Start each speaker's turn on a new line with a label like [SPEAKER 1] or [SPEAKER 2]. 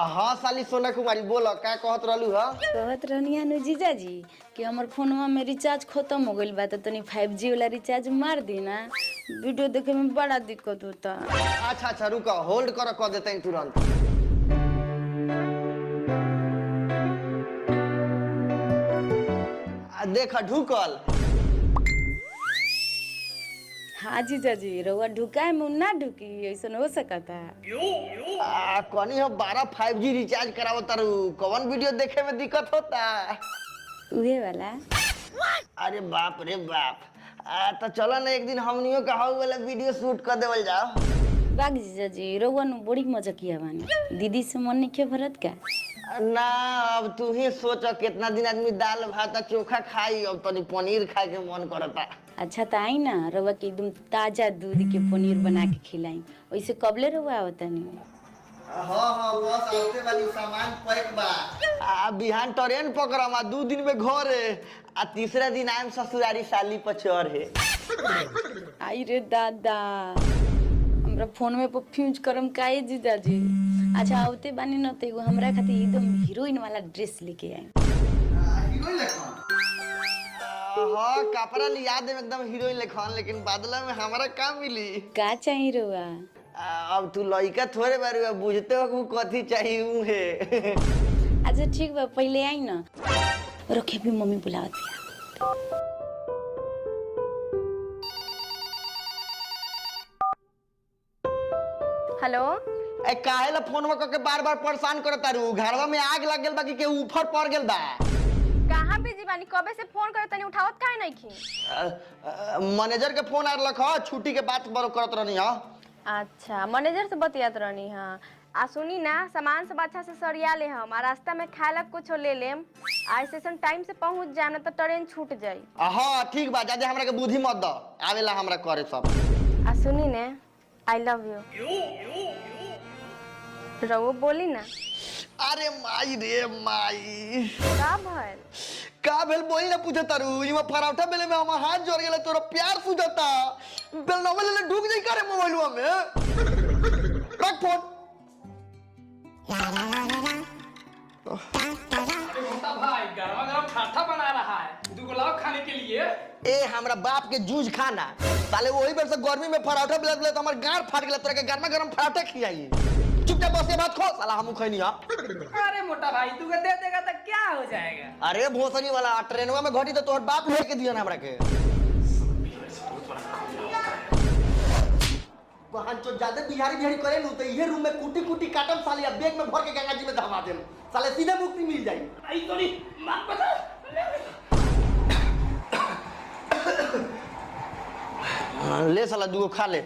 [SPEAKER 1] हाँ साली सोना कुमारी बोलो का कहत रहलू ह
[SPEAKER 2] कहत रहनी नु जीजाजी कि हमर फोनवा में रिचार्ज खत्म हो गइल बा त तनी 5G वाला रिचार्ज मार दी ना वीडियो देखे में बड़ा दिक्कत होता।
[SPEAKER 1] अच्छा अच्छा रुको होल्ड करो कह देते हैं तुरंत। देखा ढुकल।
[SPEAKER 2] हाँ जीजाजी रउआ ढुकाए में ना ढुकी ऐसा हो सकता।
[SPEAKER 1] कनी हम 12 5G रिचार्ज करावो तारू कौन वीडियो देखे में दिक्कत होता।
[SPEAKER 2] उहे वाला।
[SPEAKER 1] अरे बाप रे बाप। तो चलो ना एक दिन हमनियो का हाउ वाला वीडियो शूट कर देवल जाओ।
[SPEAKER 2] बाग जीजाजी रउआ नु बड़ी मजा किया बानी दीदी से मन नहीं भरत का।
[SPEAKER 1] ना अब तू ही सोच कितना दिन आदमी दाल भात चोखा खाई अब तनी पनीर खाए के मन करता।
[SPEAKER 2] अच्छा तो आई ना रउआ के एकदम ताजा दूध के पनीर बना के खिलाई वैसे कबले रउआ आवता नहीं।
[SPEAKER 1] हाँ बस आते वाली सामान पैक बा। बिहान ट्रेन पकड़म 2 दिन में घर है आ तीसरा दिन आयम ससुरारी साली पर चढ़े।
[SPEAKER 2] आई रे दादा हमरा फोन में फ्यूज करम काहे जीजाजी। अच्छा आवते बानी न त एगो हमरा खातिर एकदम हीरोइन वाला ड्रेस लेके आई।
[SPEAKER 1] हीरोइन लेखन हाँ कपड़ा लिया दे एकदम हीरोइन लेखन लेकिन बदला में हमारा काम मिली
[SPEAKER 2] का चाहिए रउआ।
[SPEAKER 1] अब तू लड़का थोड़े बार बुझते हो कथी चाहिए उहे।
[SPEAKER 2] अच्छा ठीक बा पहले आई ना रखे भी मम्मी बुलावत है।
[SPEAKER 3] हेलो
[SPEAKER 1] ए काहे ला फोन में करके बार-बार परेशान करता रू घरवा में आग लग गेल बा कि के ऊपर पड़ गेल बा।
[SPEAKER 3] कहाँ बिजी बानी कबे से फोन करे तनी उठावत काहे नहीं की।
[SPEAKER 1] मैनेजर के फोन आ रख छुट्टी के बात करत रहनी ह।
[SPEAKER 3] अच्छा मैनेजर से बतियात रहनी हाँ। आ सुनी ना सामान सब अच्छा से सरिया ले हम आ रास्ता में खाए ला कुछ ले लेम आ स्टेशन टाइम से पहुंच जाना तो ट्रेन छूट जाई।
[SPEAKER 1] हाँ ठीक बा जादे हमरा के बुद्धि मत द आवेला हमरा करे सब।
[SPEAKER 3] आ सुनी ने आई लव यू रवो बोली ना।
[SPEAKER 1] अरे माई रे माई
[SPEAKER 3] का
[SPEAKER 1] भेल बोली ना पूछे तारू इमा पराठा बेले में हम हाथ जोड़ गेले तोरा प्यार सुझता बेल नवल ले ढुक नहीं करे मोबाइलवा में रख फोन।
[SPEAKER 4] भाई गरम गरम पराठा बना रहा है 2 गुलाब खाने के लिए।
[SPEAKER 1] ए हमरा बाप के जूझ खाना साले वही बेर से गर्मी में पराठा बेले तो हमर गांड फाट गेले तोरा के गरमा गरम पराठा खियाई चुपचाप बस ये बात खो साला हमू खैनी हां।
[SPEAKER 4] अरे मोटा भाई तू के दे देगा तो क्या हो जाएगा।
[SPEAKER 1] अरे भोसनी वाला ट्रेनवा में घटी तो तोहर बाप लेके दिया ना हमरा के। वहां तो ज्यादा बिहारी करे नु तो इहे रूम में कुटी काटम साले अब बैग में भर के गंगा जी में दबा देम साले सीधे मुक्ति मिल जाई।
[SPEAKER 4] आई तो नहीं मां बता
[SPEAKER 1] ले साला दुगो खा ले।